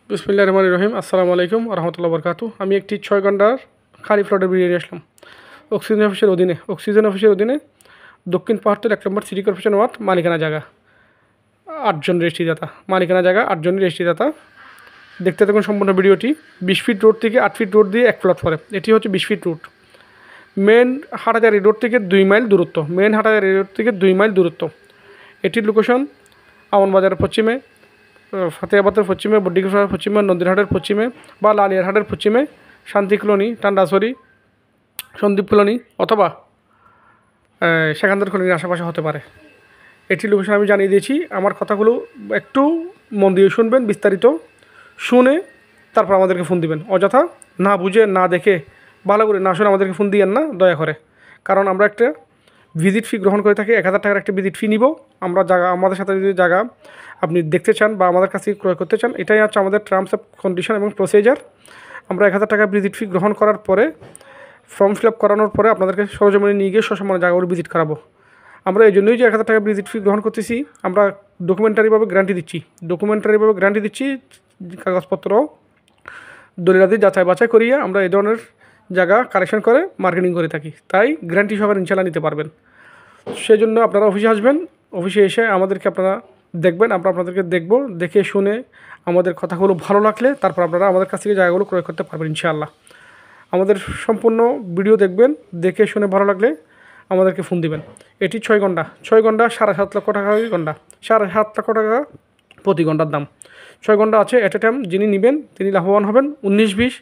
বিসমিল্লাহির রহমানির রহিম। আসসালামু আলাইকুম ওয়া রাহমাতুল্লাহি ওয়া বারাকাতুহু। আমি একটি 6 ঘন্টার খালি প্লটের ভিডিও নিয়ে আসলাম অক্সিজেন অফিসের অধীনে দক্ষিণ পাহাড়তলী 1 নম্বর সিটি কর্পোরেশন ওয়ার্ড, মালিকানা জায়গা 8 জন রেজিস্ট্রিদাতা, মালিকানা জায়গা 8 জন রেজিস্ট্রিদাতা। দেখতে থাকুন সম্পূর্ণ ভিডিওটি। 20 ফিট রোড থেকে 8 ফিট রোড দিয়ে 1 প্লট পড়ে। এটি হচ্ছে 20 feet road. Main Hathazari road থেকে 2 মাইল দূরত্ব। এটির লোকেশন আমনবাজারের পশ্চিমে, ফতেহাবাদের পশ্চিমে, বড্ডিগ্রামের পশ্চিমে, নন্দীরহাটের পশ্চিমে বা লালিয়ারহাটের পশ্চিমে, শান্তি কলোনি, টান্ডাছড়ি, সন্দীপ কলোনি অথবা সেখানদার কলোনির আশেপাশে হতে পারে। এটির লোকেশন আমি জানিয়ে দিয়েছি। আমার কথাগুলো একটু মন দিয়ে শুনবেন, বিস্তারিত শুনে তারপর আমাদেরকে ফোন দিবেন। অযথা না বুঝে না দেখে ভালো করে না শুনে আমাদেরকে ফোন দিয়েন না দয়া করে। কারণ আমরা একটা ভিজিট ফি গ্রহণ করে থাকি। 1000 টাকার একটা ভিজিট ফি নিব। আমরা জায়গা, আমাদের সাথে যদি জায়গা আপনি দেখতে চান বা আমাদের কাছ থেকে ক্রয় করতে চান, এটাই হচ্ছে আমাদের টার্মস অফ কন্ডিশন এবং প্রসিজার। আমরা 1000 টাকা ভিজিট ফি গ্রহণ করার পরে, ফর্ম ফিল আপ করানোর পরে আপনাদেরকে সরজমিনে নিয়ে গিয়ে সসম্মানে জায়গাগুলো ভিজিট করাবো। আমরা এই জন্যই যে 1000 টাকা ভিজিট ফি গ্রহণ করতেছি, আমরা ডকুমেন্টারিভাবে গ্যারান্টি দিচ্ছি। কাগজপত্র দলিলাদি যাচাই বাছাই করিয়ে আমরা এই ধরনের জায়গা কালেকশন করে মার্কেটিং করে থাকি। তাই গ্যারান্টি সহকারে ইনশাল্লাহ নিতে পারবেন। সেই জন্য আপনারা অফিসে আসবেন। অফিসে এসে আমাদেরকে আপনারা দেখবেন, আমরা আপনাদেরকে দেখব, দেখে শুনে আমাদের কথাগুলো ভালো লাগলে তারপর আপনারা আমাদের কাছ থেকে জায়গাগুলো ক্রয় করতে পারবেন ইনশাআল্লাহ। আমাদের সম্পূর্ণ ভিডিও দেখবেন, দেখে শুনে ভালো লাগলে আমাদেরকে ফোন দিবেন। এটি 6 ঘন্টা 7.5 লক্ষ টাকা ঘন্টা, 7.5 লক্ষ টাকা প্রতি ঘন্টার দাম। 6 ঘন্টা আছে। এট এ টাইম যিনি নেবেন তিনি লাভবান হবেন। 19-20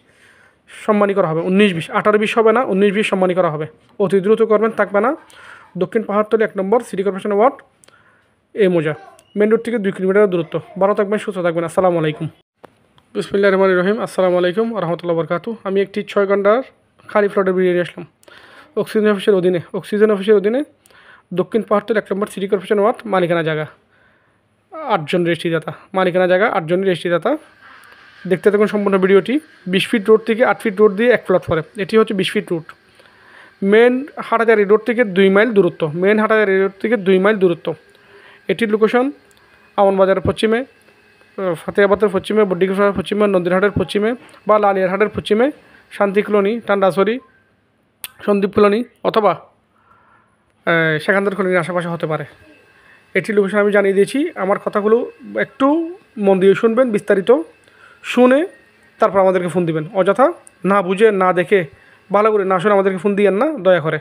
সম্মানী করা হবে। 19-20, 18-20 হবে না, 19-20 সম্মানী করা হবে। অতি দ্রুত করবেন, থাকবে না। দক্ষিণ পাহাড়তলী 1 নম্বর সিটি কর্পোরেশন ওয়ার্ড, এ মোজা, মেন রোড থেকে 2 কিলোমিটার দূরত্ব। ভালো থাকবেন, সুস্থ থাকবেন। আসসালামু আলাইকুম। বিসমিল্লাহির রহমানির রহিম। আসসালামু আলাইকুম ওয়া রাহমাতুল্লাহি ওয়া বারাকাতুহু। আমি একটি 6 ঘন্টার খালি প্লটের ভিডিও নিয়ে আসলাম অক্সিজেন অফিসের অধীনে দক্ষিণ পাহাড়তলী 1 নম্বর সিটি কর্পোরেশন ওয়ার্ড, মালিকানা জায়গা 8 জন রেজিস্ট্রিদাতা। দেখতে থাকুন সম্পূর্ণ ভিডিওটি। 20 ফিট রোড থেকে 8 ফিট রোড দিয়ে 1 প্লট পড়ে। এটি হচ্ছে 20 feet road. Main Hathazari road থেকে 2 মাইল দূরত্ব। এটির লোকেশন আমনবাজারের পশ্চিমে, ফতেহাবাদের পশ্চিমে, বড্ডিগ্রামের পশ্চিমে, নন্দীরহাটের পশ্চিমে বা লালিয়ারহাটের পশ্চিমে, শান্তি কলোনি, টান্ডাছড়ি, সন্দীপ কলোনি অথবা সেখানদার কলোনির আশেপাশে হতে পারে। এটির লোকেশন আমি জানিয়ে দিয়েছি। আমার কথাগুলো একটু মন দিয়ে শুনবেন, বিস্তারিত শুনে তারপর আমাদেরকে ফোন দিবেন। অযথা না বুঝে না দেখে ভালো করে না শুনে আমাদেরকে ফোন দিয়েন না দয়া করে।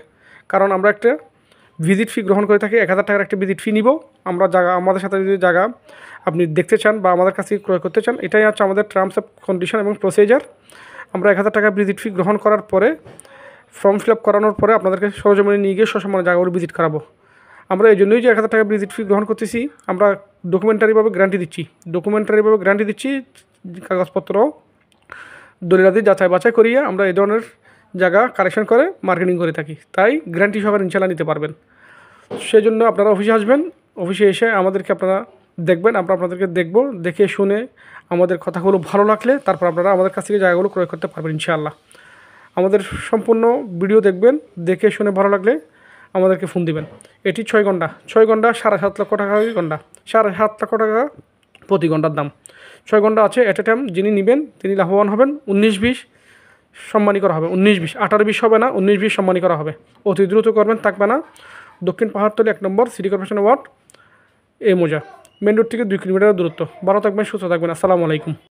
কারণ আমরা একটা ভিজিট ফি গ্রহণ করে থাকি। 1000 টাকার একটা ভিজিট ফি নিব। আমরা জায়গা, আমাদের সাথে যদি জায়গা আপনি দেখতে চান বা আমাদের কাছ থেকে ক্রয় করতে চান, এটাই হচ্ছে আমাদের টার্মস অফ কন্ডিশন এবং প্রসিজার। আমরা 1000 টাকা ভিজিট ফি গ্রহণ করার পরে, ফর্ম ফিল আপ করানোর পরে আপনাদেরকে সরজমিনে নিয়ে গিয়ে সসম্মানে জায়গাগুলো ভিজিট করাবো। আমরা এই জন্যই যে 1000 টাকা ভিজিট ফি গ্রহণ করতেছি, আমরা ডকুমেন্টারিভাবে গ্যারান্টি দিচ্ছি। কাগজপত্র দলিলাদি যাচাই বাছাই করিয়ে আমরা এই ধরনের জায়গা কালেকশন করে মার্কেটিং করে থাকি। তাই গ্যারান্টি সহকারে ইনশাল্লাহ নিতে পারবেন। সেই জন্য আপনারা অফিসে আসবেন। অফিসে এসে আমাদেরকে আপনারা দেখবেন, আমরা আপনাদেরকে দেখব, দেখে শুনে আমাদের কথাগুলো ভালো লাগলে তারপর আপনারা আমাদের কাছ থেকে জায়গাগুলো ক্রয় করতে পারবেন ইনশাআল্লাহ। আমাদের সম্পূর্ণ ভিডিও দেখবেন, দেখে শুনে ভালো লাগলে আমাদেরকে ফোন দিবেন। এটি 6 ঘন্টা 7.5 লক্ষ টাকা ঘন্টা, 7.5 লক্ষ টাকা প্রতি ঘন্টার দাম। 6 ঘন্টা আছে। এট এ টাইম যিনি নেবেন তিনি লাভবান হবেন। 19-20 সম্মানী করা হবে। 19-20, 18-20 হবে না, 19-20 সম্মানী করা হবে। অতি দ্রুত করবেন, থাকবে না। দক্ষিণ পাহাড়তলী 1 নম্বর সিটি কর্পোরেশন ওয়ার্ড, এ মোজা, মেন রোড থেকে 2 কিলোমিটার দূরত্ব। ভালো থাকবেন, সুস্থ থাকবেন। আসসালামু আলাইকুম।